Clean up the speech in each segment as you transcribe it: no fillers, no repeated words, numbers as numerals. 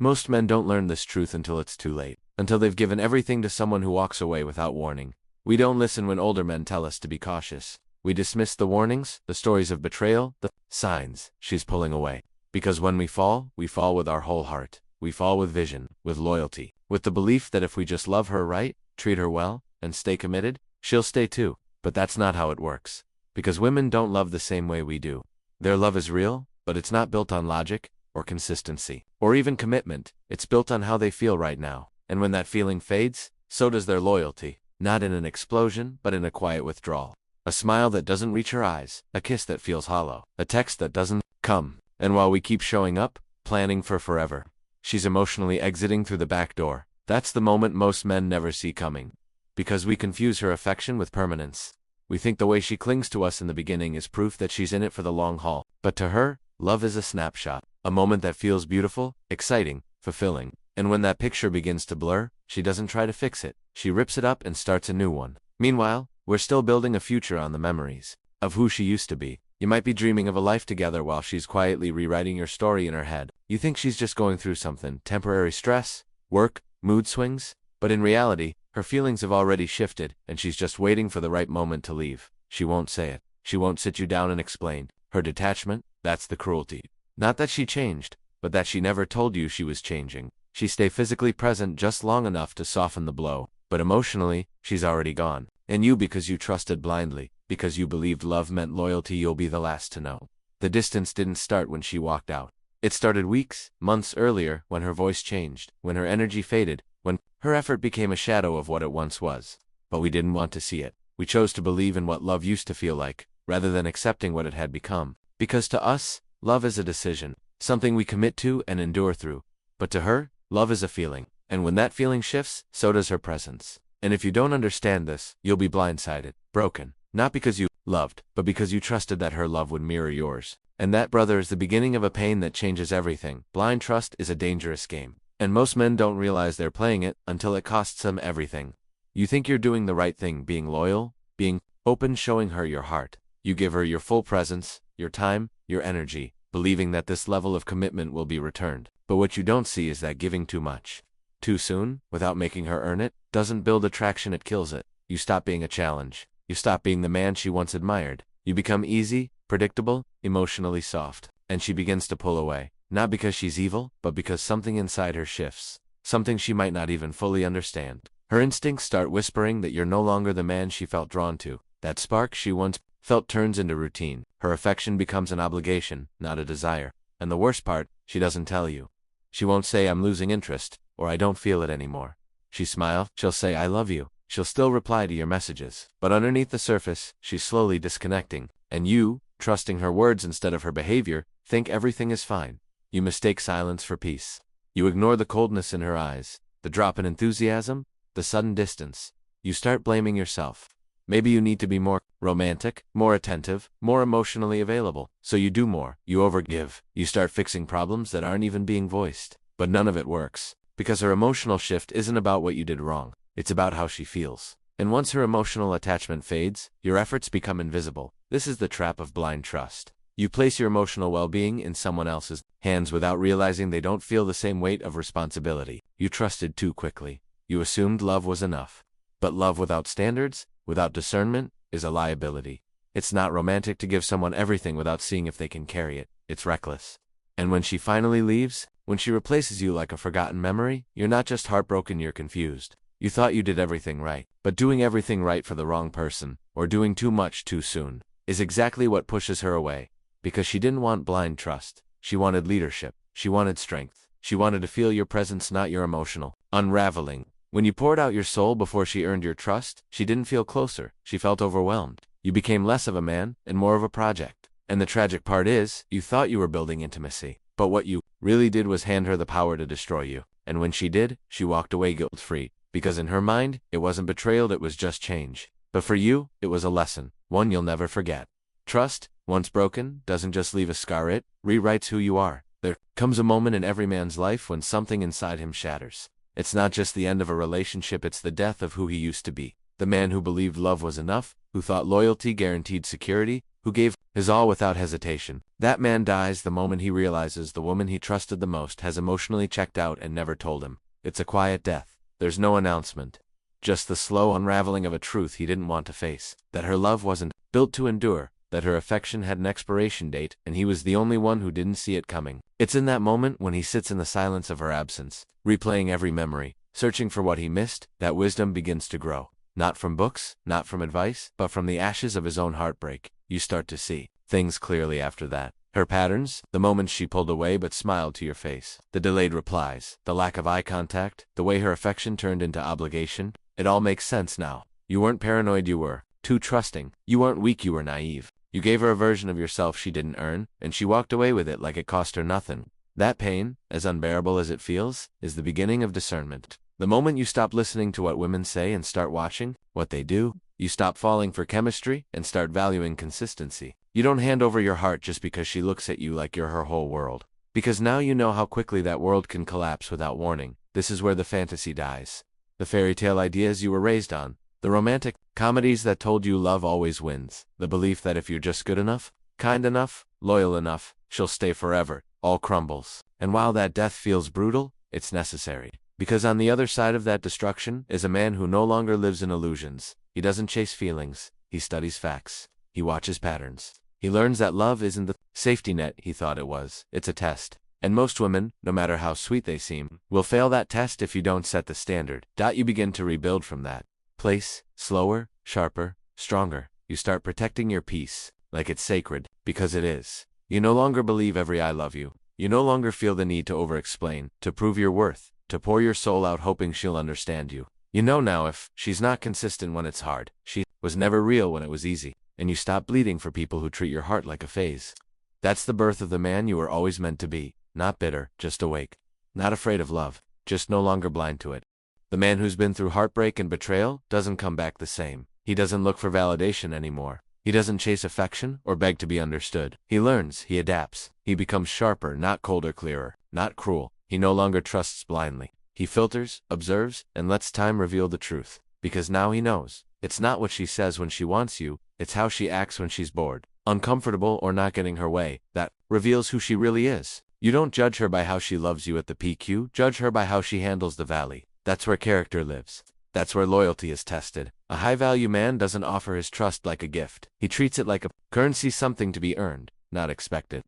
Most men don't learn this truth until it's too late, until they've given everything to someone who walks away without warning. We don't listen when older men tell us to be cautious. We dismiss the warnings, the stories of betrayal, the signs she's pulling away. Because when we fall with our whole heart. We fall with vision, with loyalty, with the belief that if we just love her right, treat her well, and stay committed, she'll stay too. But that's not how it works. Because women don't love the same way we do. Their love is real, but it's not built on logic, or consistency, or even commitment. It's built on how they feel right now. And when that feeling fades, so does their loyalty. Not in an explosion, but in a quiet withdrawal. A smile that doesn't reach her eyes, a kiss that feels hollow, a text that doesn't come. And while we keep showing up, planning for forever, she's emotionally exiting through the back door. That's the moment most men never see coming. Because we confuse her affection with permanence. We think the way she clings to us in the beginning is proof that she's in it for the long haul. But to her, love is a snapshot, a moment that feels beautiful, exciting, fulfilling. And when that picture begins to blur, she doesn't try to fix it. She rips it up and starts a new one. Meanwhile, we're still building a future on the memories of who she used to be. You might be dreaming of a life together while she's quietly rewriting your story in her head. You think she's just going through something, temporary stress, work, mood swings, but in reality, her feelings have already shifted, and she's just waiting for the right moment to leave. She won't say it. She won't sit you down and explain. Her detachment, that's the cruelty. Not that she changed, but that she never told you she was changing. She stayed physically present just long enough to soften the blow, but emotionally, she's already gone. And you, because you trusted blindly, because you believed love meant loyalty, you'll be the last to know. The distance didn't start when she walked out. It started weeks, months earlier, when her voice changed, when her energy faded, when her effort became a shadow of what it once was. But we didn't want to see it. We chose to believe in what love used to feel like, rather than accepting what it had become. Because to us, love is a decision, something we commit to and endure through. But to her, love is a feeling. And when that feeling shifts, so does her presence. And if you don't understand this, you'll be blindsided, broken. Not because you loved, but because you trusted that her love would mirror yours. And that, brother, is the beginning of a pain that changes everything. Blind trust is a dangerous game. And most men don't realize they're playing it until it costs them everything. You think you're doing the right thing, being loyal, being open, showing her your heart. You give her your full presence, your time, your energy, believing that this level of commitment will be returned. But what you don't see is that giving too much, too soon, without making her earn it, doesn't build attraction, it kills it. You stop being a challenge. You stop being the man she once admired. You become easy, predictable, emotionally soft. And she begins to pull away. Not because she's evil, but because something inside her shifts. Something she might not even fully understand. Her instincts start whispering that you're no longer the man she felt drawn to. That spark she once felt turns into routine. Her affection becomes an obligation, not a desire. And the worst part, she doesn't tell you. She won't say, I'm losing interest, or I don't feel it anymore. She smiles, she'll say, I love you. She'll still reply to your messages. But underneath the surface, she's slowly disconnecting. And you, trusting her words instead of her behavior, think everything is fine. You mistake silence for peace. You ignore the coldness in her eyes, the drop in enthusiasm, the sudden distance. You start blaming yourself. Maybe you need to be more romantic, more attentive, more emotionally available. So you do more. You overgive. You start fixing problems that aren't even being voiced. But none of it works. Because her emotional shift isn't about what you did wrong. It's about how she feels. And once her emotional attachment fades, your efforts become invisible. This is the trap of blind trust. You place your emotional well-being in someone else's hands without realizing they don't feel the same weight of responsibility. You trusted too quickly. You assumed love was enough. But love without standards, without discernment, is a liability. It's not romantic to give someone everything without seeing if they can carry it. It's reckless. And when she finally leaves, when she replaces you like a forgotten memory, you're not just heartbroken, you're confused. You thought you did everything right, but doing everything right for the wrong person, or doing too much too soon, is exactly what pushes her away. Because she didn't want blind trust. She wanted leadership. She wanted strength. She wanted to feel your presence, not your emotional unraveling. When you poured out your soul before she earned your trust, she didn't feel closer. She felt overwhelmed. You became less of a man and more of a project. And the tragic part is, you thought you were building intimacy. But what you really did was hand her the power to destroy you. And when she did, she walked away guilt-free. Because in her mind, it wasn't betrayal, it was just change. But for you, it was a lesson, one you'll never forget. Trust, once broken, doesn't just leave a scar, it rewrites who you are. There comes a moment in every man's life when something inside him shatters. It's not just the end of a relationship, it's the death of who he used to be. The man who believed love was enough, who thought loyalty guaranteed security, who gave his all without hesitation. That man dies the moment he realizes the woman he trusted the most has emotionally checked out and never told him. It's a quiet death. There's no announcement. Just the slow unraveling of a truth he didn't want to face. That her love wasn't built to endure. That her affection had an expiration date, and he was the only one who didn't see it coming. It's in that moment, when he sits in the silence of her absence, replaying every memory, searching for what he missed, that wisdom begins to grow. Not from books, not from advice, but from the ashes of his own heartbreak. You start to see things clearly after that. Her patterns, the moments she pulled away but smiled to your face, the delayed replies, the lack of eye contact, the way her affection turned into obligation, it all makes sense now. You weren't paranoid, you were too trusting. You weren't weak, you were naive. You gave her a version of yourself she didn't earn, and she walked away with it like it cost her nothing. That pain, as unbearable as it feels, is the beginning of discernment. The moment you stop listening to what women say and start watching what they do, you stop falling for chemistry and start valuing consistency. You don't hand over your heart just because she looks at you like you're her whole world. Because now you know how quickly that world can collapse without warning. This is where the fantasy dies. The fairy tale ideas you were raised on, the romantic comedies that told you love always wins, the belief that if you're just good enough, kind enough, loyal enough, she'll stay forever, all crumbles. And while that death feels brutal, it's necessary. Because on the other side of that destruction is a man who no longer lives in illusions. He doesn't chase feelings, he studies facts. He watches patterns. He learns that love isn't the safety net he thought it was. It's a test. And most women, no matter how sweet they seem, will fail that test if you don't set the standard. You begin to rebuild from that place, slower, sharper, stronger. You start protecting your peace, like it's sacred, because it is. You no longer believe every I love you. You no longer feel the need to over-explain, to prove your worth, to pour your soul out hoping she'll understand you. You know now if she's not consistent when it's hard, she was never real when it was easy, and you stop bleeding for people who treat your heart like a phase. That's the birth of the man you were always meant to be, not bitter, just awake. Not afraid of love, just no longer blind to it. The man who's been through heartbreak and betrayal doesn't come back the same. He doesn't look for validation anymore. He doesn't chase affection or beg to be understood. He learns, he adapts. He becomes sharper, not colder, clearer, not cruel. He no longer trusts blindly. He filters, observes, and lets time reveal the truth. Because now he knows. It's not what she says when she wants you, it's how she acts when she's bored, uncomfortable, or not getting her way. That reveals who she really is. You don't judge her by how she loves you at the peak, you judge her by how she handles the valley. That's where character lives. That's where loyalty is tested. A high-value man doesn't offer his trust like a gift. He treats it like a currency, something to be earned, not expected.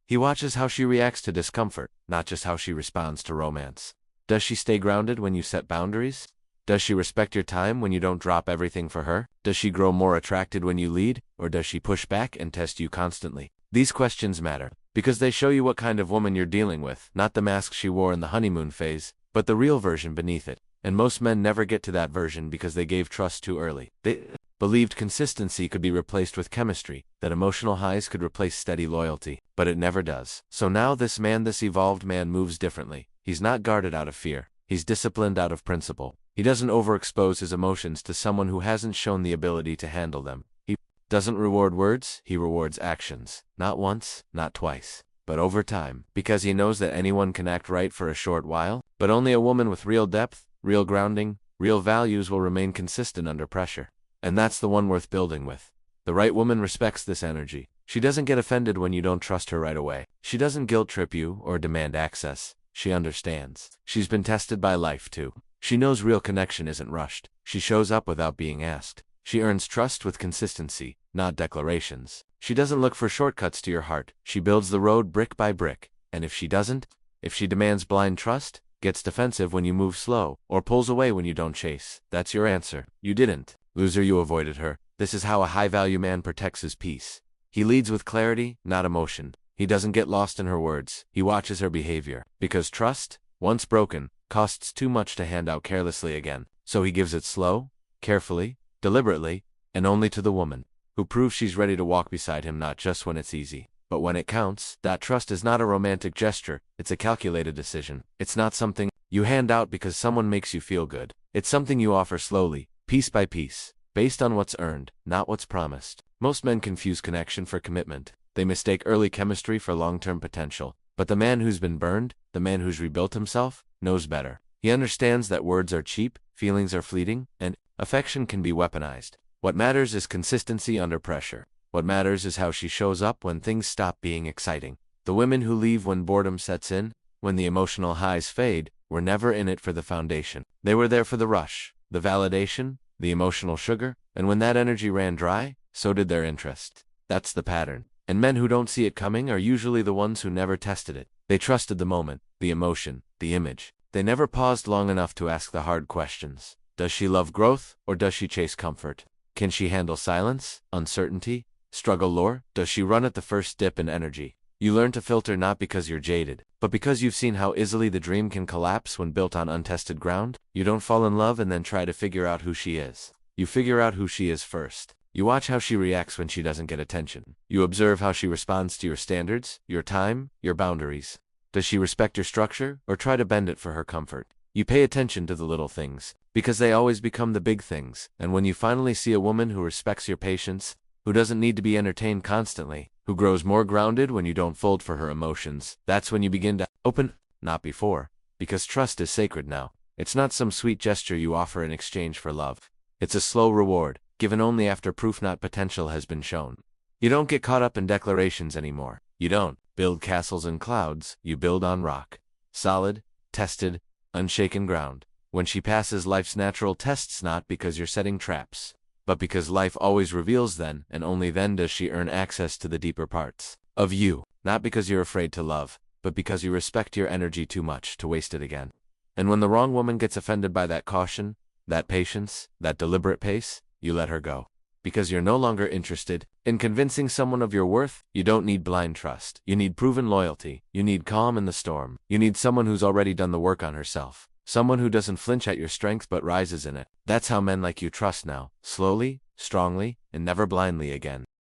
He watches how she reacts to discomfort, not just how she responds to romance. Does she stay grounded when you set boundaries? Does she respect your time when you don't drop everything for her? Does she grow more attracted when you lead, or does she push back and test you constantly? These questions matter, because they show you what kind of woman you're dealing with, not the mask she wore in the honeymoon phase, but the real version beneath it. And most men never get to that version because they gave trust too early. They believed consistency could be replaced with chemistry, that emotional highs could replace steady loyalty, but it never does. So now this evolved man moves differently. He's not guarded out of fear. He's disciplined out of principle. He doesn't overexpose his emotions to someone who hasn't shown the ability to handle them. He doesn't reward words, he rewards actions. Not once, not twice, but over time. Because he knows that anyone can act right for a short while, but only a woman with real depth, real grounding, real values will remain consistent under pressure. And that's the one worth building with. The right woman respects this energy. She doesn't get offended when you don't trust her right away. She doesn't guilt trip you or demand access. She understands. She's been tested by life too. She knows real connection isn't rushed. She shows up without being asked. She earns trust with consistency, not declarations. She doesn't look for shortcuts to your heart. She builds the road brick by brick. And if she doesn't, if she demands blind trust, gets defensive when you move slow, or pulls away when you don't chase, that's your answer. You didn't. Loser, you avoided her. This is how a high-value man protects his peace. He leads with clarity, not emotion. He doesn't get lost in her words. He watches her behavior. Because trust, once broken, costs too much to hand out carelessly again. So he gives it slow, carefully, deliberately, and only to the woman, who proves she's ready to walk beside him not just when it's easy, but when it counts. That trust is not a romantic gesture, it's a calculated decision. It's not something you hand out because someone makes you feel good. It's something you offer slowly, piece by piece, based on what's earned, not what's promised. Most men confuse connection for commitment. They mistake early chemistry for long-term potential. But the man who's been burned, the man who's rebuilt himself, knows better. He understands that words are cheap, feelings are fleeting, and affection can be weaponized. What matters is consistency under pressure. What matters is how she shows up when things stop being exciting. The women who leave when boredom sets in, when the emotional highs fade, were never in it for the foundation. They were there for the rush, the validation, the emotional sugar, and when that energy ran dry, so did their interest. That's the pattern. And men who don't see it coming are usually the ones who never tested it. They trusted the moment, the emotion, the image. They never paused long enough to ask the hard questions. Does she love growth, or does she chase comfort? Can she handle silence, uncertainty, struggle lore? Does she run at the first dip in energy? You learn to filter not because you're jaded, but because you've seen how easily the dream can collapse when built on untested ground. You don't fall in love and then try to figure out who she is. You figure out who she is first. You watch how she reacts when she doesn't get attention. You observe how she responds to your standards, your time, your boundaries. Does she respect your structure, or try to bend it for her comfort? You pay attention to the little things, because they always become the big things. And when you finally see a woman who respects your patience, who doesn't need to be entertained constantly, who grows more grounded when you don't fold for her emotions, that's when you begin to open, not before, because trust is sacred now. It's not some sweet gesture you offer in exchange for love. It's a slow reward, given only after proof not potential has been shown. You don't get caught up in declarations anymore. You don't build castles in clouds, you build on rock. Solid, tested, unshaken ground. When she passes life's natural tests, not because you're setting traps, but because life always reveals then, and only then does she earn access to the deeper parts of you. Not because you're afraid to love, but because you respect your energy too much to waste it again. And when the wrong woman gets offended by that caution, that patience, that deliberate pace, you let her go. Because you're no longer interested in convincing someone of your worth. You don't need blind trust. You need proven loyalty. You need calm in the storm. You need someone who's already done the work on herself. Someone who doesn't flinch at your strength but rises in it. That's how men like you trust now. Slowly, strongly, and never blindly again.